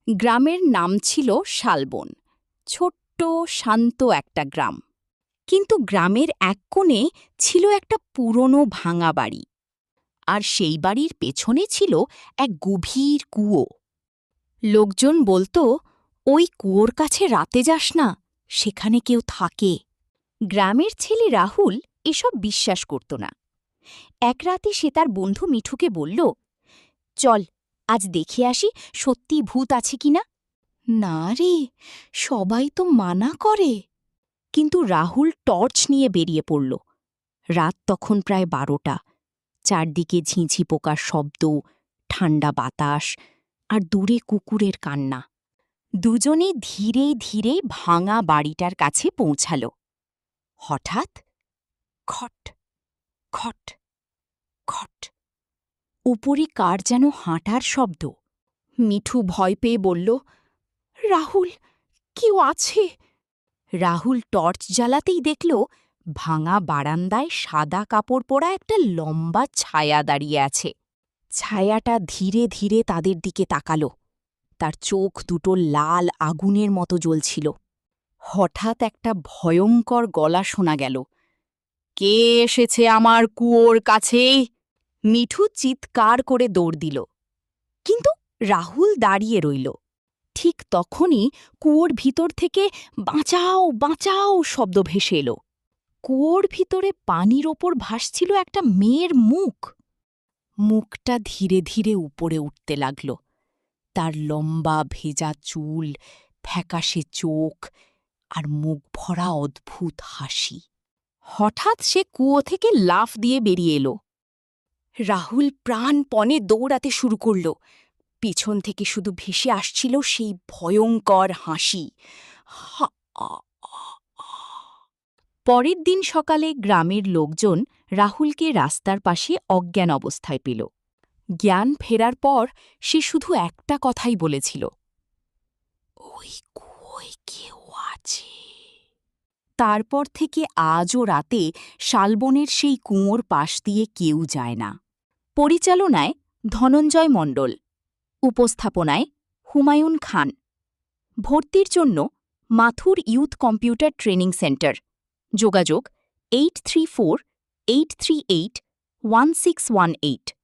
গ্রামের নাম ছিল শালবন। ছোট্ট শান্ত একটা গ্রাম। কিন্তু গ্রামের এক কোণে ছিল একটা পুরনো ভাঙা বাড়ি। আর সেই বাড়ির পেছনে ছিল এক গভীর কুয়ো। লোকজন বলতো, ওই কুয়োর কাছে রাতে যাস না, সেখানে কেউ থাকে। গ্রামের ছেলে রাহুল এসব বিশ্বাস করত না। এক রাতে সে তার বন্ধু মিঠুকে বলল, চল আজ দেখে আসি সত্যি ভূত আছে কিনা। না রে, সবাই তো মানা করে। কিন্তু রাহুল টর্চ নিয়ে বেরিয়ে পড়ল। রাত তখন প্রায় 12টা। চারদিকে ঝিঁঝি পোকার শব্দ, ঠান্ডা বাতাস আর দূরে কুকুরের কান্না। দুজনে ধীরে ধীরে ভাঙা বাড়িটার কাছে পৌঁছাল। হঠাৎ খট খট খট, উপরে কার যেন হাঁটার শব্দ। মিঠু ভয় পেয়ে বলল, রাহুল, কেউ আছে। রাহুল টর্চ জ্বালাতেই দেখল ভাঙা বারান্দায় সাদা কাপড় পরা একটা লম্বা ছায়া দাঁড়িয়ে আছে। ছায়াটা ধীরে ধীরে তাদের দিকে তাকাল। তার চোখ দুটো লাল আগুনের মতো জ্বলছিল। হঠাৎ একটা ভয়ঙ্কর গলা শোনা গেল, কে এসেছে আমার কুয়োর কাছে? মিঠু চিৎকার করে দৌড় দিল। কিন্তু রাহুল দাঁড়িয়ে রইল। ঠিক তখনই কুয়োর ভিতর থেকে বাঁচাও বাঁচাও শব্দ ভেসে এলো। কুয়োর ভিতরে পানির ওপর ভাসছিল একটা মেয়ের মুখ। মুখটা ধীরে ধীরে উপরে উঠতে লাগল। তার লম্বা ভেজা চুল, ফ্যাকাশে চোখ আর মুখ ভরা অদ্ভুত হাসি। হঠাৎ সে কুয়ো থেকে লাফ দিয়ে বেরিয়ে এলো। রাহুল প্রাণপণে দৌড়াতে শুরু করল। পিছন থেকে শুধু ভেসে আসছিল সেই ভয়ঙ্কর হাসি। হা আ আ আ। পরের দিন সকালে গ্রামের লোকজন রাহুলকে রাস্তার পাশে অজ্ঞান অবস্থায় পেল। জ্ঞান ফেরার পর সে শুধু একটা কথাই বলেছিল, ওই কুয়োয় কেউ আছে। তারপর থেকে আজও রাতে শালবনের সেই কুয়োর পাশ দিয়ে কেউ যায় না। পরিচালনায় ধনঞ্জয় মণ্ডল, উপস্থাপনায় হুমায়ুন খান। ভর্তির জন্য মাথুর ইউথ কম্পিউটার ট্রেনিং সেন্টার। যোগাযোগ 8348381618।